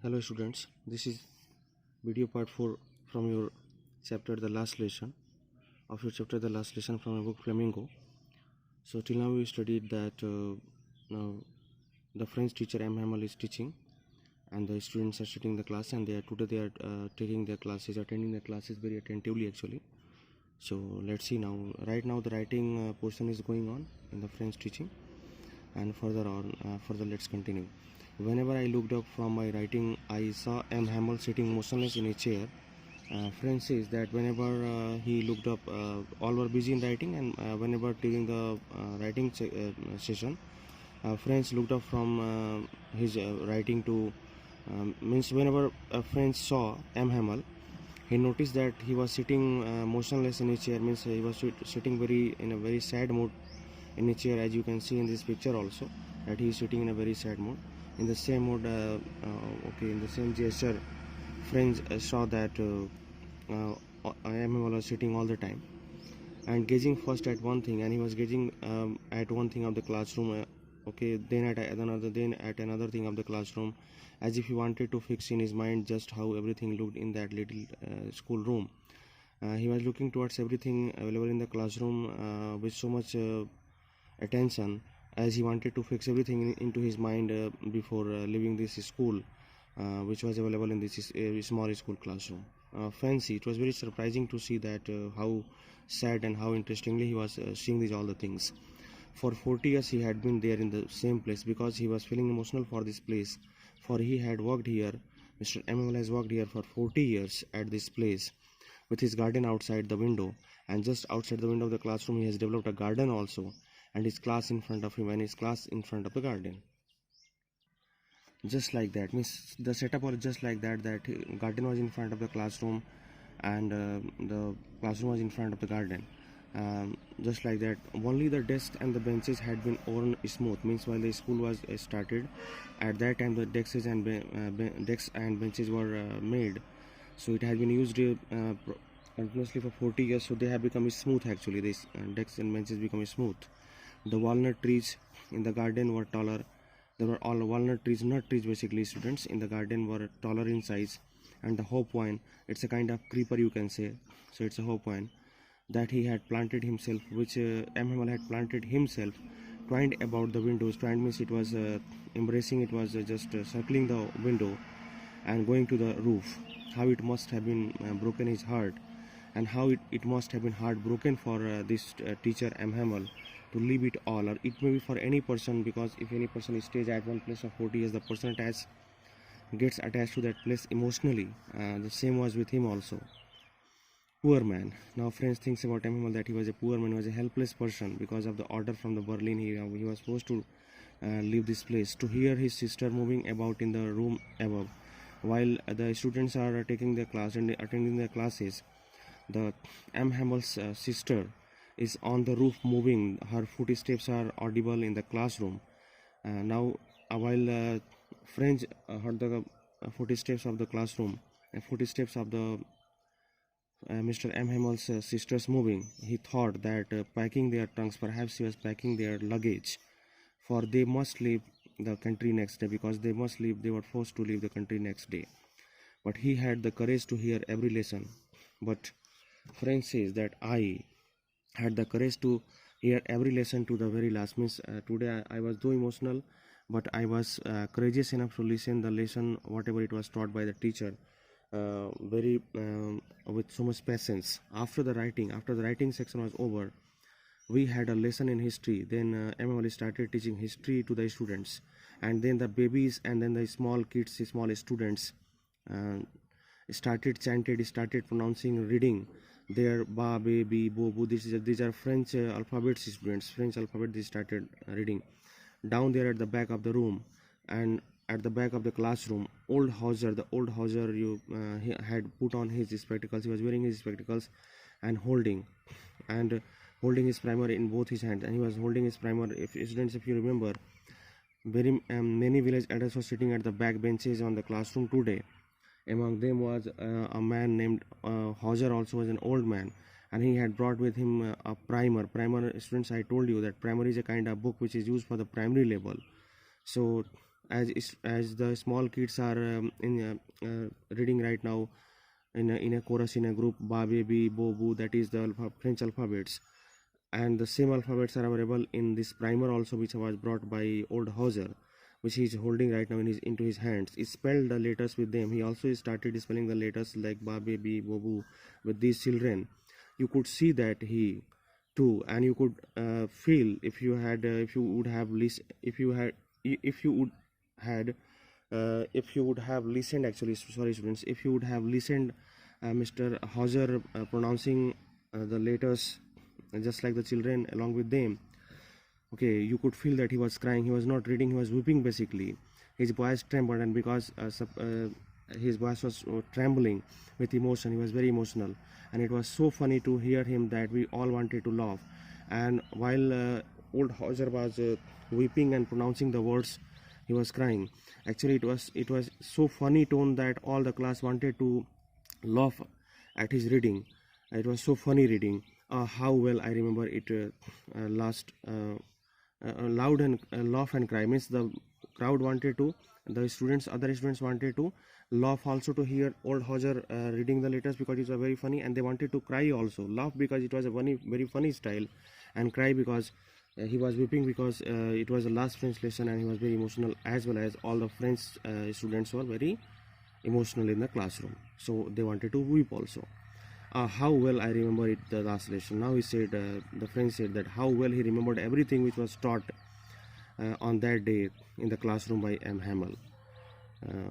Hello students, this is video part 4 from your chapter The Last Lesson from my book Flamingo. So till now we studied that now the French teacher M. Hamel is teaching and the students are sitting in the class, and today they are taking their classes, attending the classes very attentively actually. So let's see now. Right now the writing portion is going on in the French teaching, and further let's continue. Whenever I looked up from my writing, I saw M. Hamel sitting motionless in a chair. Friend says that whenever he looked up, all were busy in writing, and whenever during the writing session, friends looked up from his writing to means whenever friends saw M. Hamel, he noticed that he was sitting motionless in a chair. Means he was sitting in a very sad mood in a chair, as you can see in this picture also, that he is sitting in a very sad mood. In the same mood, in the same gesture, friends saw that I am was sitting all the time and gazing first at one thing, and he was gazing at one thing of the classroom. Then at another thing of the classroom, as if he wanted to fix in his mind just how everything looked in that little school room. He was looking towards everything available in the classroom with so much attention, as he wanted to fix everything into his mind before leaving this school, which was available in this small school classroom. Fancy, it was very surprising to see that how sad and how interestingly he was seeing all the things. For 40 years he had been there in the same place, because he was feeling emotional for this place, for he had worked here. Mr. Emmanuel has worked here for 40 years at this place, with his garden outside the window, and just outside the window of the classroom he has developed a garden also, and his class in front of him and his class in front of the garden. Just like that, means the setup was just like that, garden was in front of the classroom and the classroom was in front of the garden. Just like that, only the desks and the benches had been worn smooth. Means while the school was started, at that time the desks and benches were made, so it had been used continuously for 40 years, so they have become smooth actually. These desks and benches become smooth. The walnut trees in the garden were taller. There were all walnut trees, nut trees basically, students, in the garden were taller in size. And the hope vine, it's a kind of creeper you can say, so it's a hope vine that he had planted himself, which M. Hamel had planted himself, twined about the windows. Twined means it was embracing, it was just circling the window and going to the roof. How it must have been broken his heart, and how it must have been heartbroken for this teacher M. Hamel to leave it all, or it may be for any person, because if any person stays at one place for 40 years, the person gets attached to that place emotionally. The same was with him also. Poor man. Now friends thinks about M. Hamel that he was a poor man, he was a helpless person. Because of the order from the Berlin, he was supposed to leave this place. To hear his sister moving about in the room above, while the students are taking their class and attending their classes, the M. Hamel's sister is on the roof moving. Her footsteps are audible in the classroom. Now while French heard the footsteps of the classroom, footsteps of the Mr. M. Hamel's sisters moving, he thought that packing their trunks, perhaps he was packing their luggage, for they must leave the country next day, because they were forced to leave the country next day. But he had the courage to hear every lesson. But French says that I had the courage to hear every lesson to the very last. Means today I was too emotional, but I was courageous enough to listen the lesson, whatever it was taught by the teacher, with so much patience. After the writing section was over, we had a lesson in history. Then Emily started teaching history to the students, and then the babies and then the small kids, the small students started pronouncing, reading their ba, be, bi, bo, bu. These are French alphabets, students. French alphabet they started reading. Down there at the back of the room, and at the back of the classroom, the old Hauser he had put on his spectacles. He was wearing his spectacles and holding his primer in both his hands, and he was holding his primer. If you remember, very many village elders were sitting at the back benches on the classroom today. Among them was a man named Hauser, also was an old man, and he had brought with him a primer. Primer, students, I told you that primer is a kind of book which is used for the primary level. So as the small kids are reading right now in a chorus in a group, ba baby bo boo, that is the French alphabets, and the same alphabets are available in this primer also, which was brought by old Hauser, which he is holding right now into his hands. He spelled the letters with them. He also started spelling the letters like ba baby bo boo with these children. You could see that he too, and you could feel if you had if you would have listened, actually, sorry students, if you would have listened Mr. Hauser pronouncing the letters just like the children along with them, okay, you could feel that he was crying. He was not reading, he was weeping basically. His voice trembled, and because his voice was trembling with emotion, he was very emotional, and it was so funny to hear him that we all wanted to laugh. And while old Hauser was weeping and pronouncing the words, he was crying. Actually, it was so funny tone that all the class wanted to laugh at his reading. It was so funny reading. How well I remember it. Loud and laugh and cry means the crowd wanted to, the other students wanted to laugh also to hear old Hauser reading the letters because it was very funny, and they wanted to cry also. Laugh because it was a very funny style, and cry because he was weeping because it was the last French lesson and he was very emotional, as well as all the French students were very emotional in the classroom, so they wanted to weep also. How well I remember it, the last lesson. Now he said, the friend said that how well he remembered everything which was taught on that day in the classroom by M. Hamel.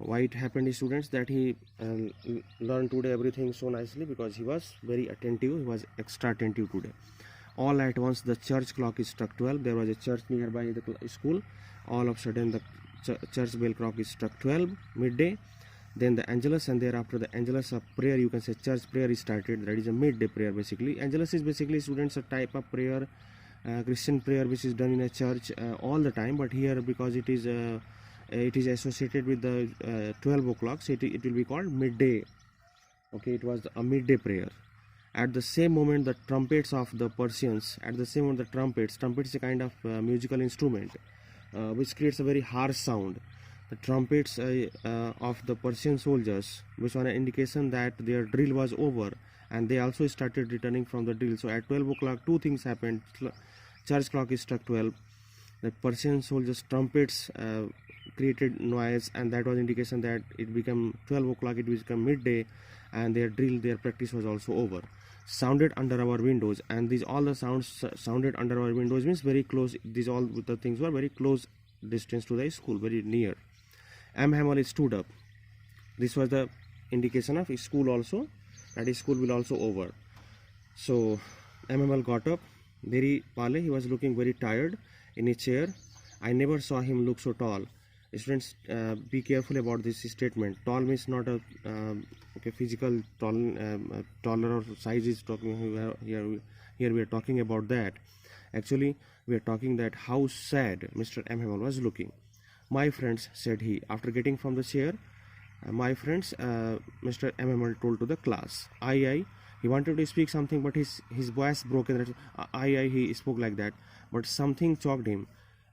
Why it happened, students, that he learned today everything so nicely? Because he was very attentive, he was extra attentive today. All at once the church clock is struck 12. There was a church nearby the school. All of a sudden the church bell clock is struck 12 midday. Then the Angelus, and thereafter the Angelus of prayer, you can say church prayer is started. That is a midday prayer basically. Angelus is basically, students, a type of prayer, Christian prayer, which is done in a church all the time, but here because it is associated with the 12 o'clock, so it will be called midday. Okay, it was a midday prayer. At the same moment the trumpets of the Persians, trumpets is a kind of musical instrument which creates a very harsh sound. The trumpets of the Persian soldiers, which was an indication that their drill was over, and they also started returning from the drill. So at 12 o'clock, two things happened. Church clock is struck 12. The Persian soldiers' trumpets created noise, and that was indication that it became 12 o'clock, it became midday, and their practice was also over. Sounded under our windows, and all the sounds sounded under our windows means very close. All the things were very close distance to the school, very near. M. Hamel stood up. This was the indication of school also, that is school will also over. So M. Hamel got up, very pale. He was looking very tired in a chair. I never saw him look so tall. Students, be careful about this statement. Tall means not a physical taller or size is talking here we are talking about that. Actually, we are talking that how sad Mr. M. Hamel was looking. My friends, said he, after getting from the chair, my friends, Mr. M. Hamel told to the class. He wanted to speak something, but his voice broke. He spoke like that, but something choked him.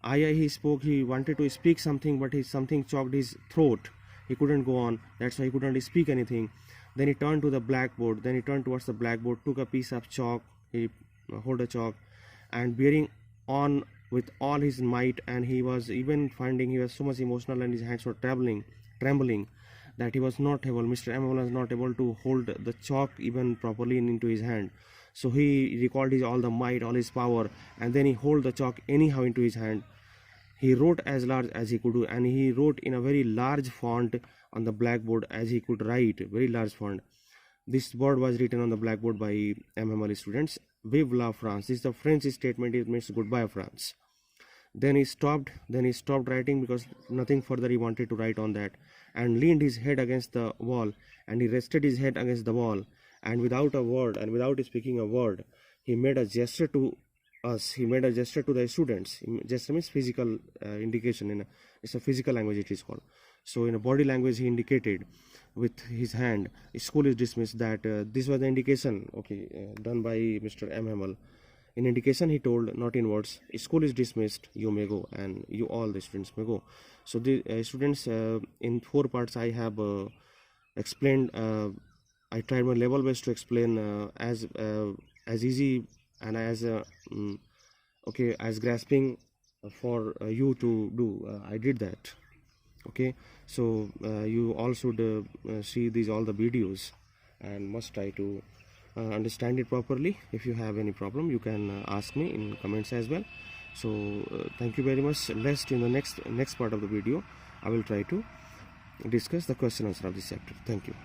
He wanted to speak something, but something choked his throat. He couldn't go on. That's why he couldn't speak anything. Then he turned to the blackboard. Then he turned towards the blackboard, took a piece of chalk. He held a chalk, and bearing on with all his might, and he was even finding he was so much emotional, and his hands were trembling, that he was not able. Mr. M was not able to hold the chalk even properly into his hand. So he recalled all the might, all his power, and then he held the chalk anyhow into his hand. He wrote as large as he could do, and he wrote in a very large font on the blackboard as he could write, very large font. This word was written on the blackboard by M. Hamel students. Vive la France. This is the French statement. It means goodbye France. Then he stopped writing because nothing further he wanted to write on that, and leaned his head against the wall, and he rested his head against the wall, and without a word and without speaking a word, he made a gesture to us. He made a gesture to the students. Gesture means physical indication. It's a physical language it is called. So in a body language he indicated with his hand, school is dismissed. That this was the indication done by Mr. M. Hamel. In indication, he told, not in words, school is dismissed, you may go, and you all the students may go. So the students, in 4 parts I have explained. I tried my level best to explain as easy and as okay, as grasping for you to do. I did that. Okay, so you all should see these all the videos and must try to understand it properly. If you have any problem, you can ask me in comments as well. So thank you very much. Next, in the next part of the video, I will try to discuss the question answer of this chapter. Thank you.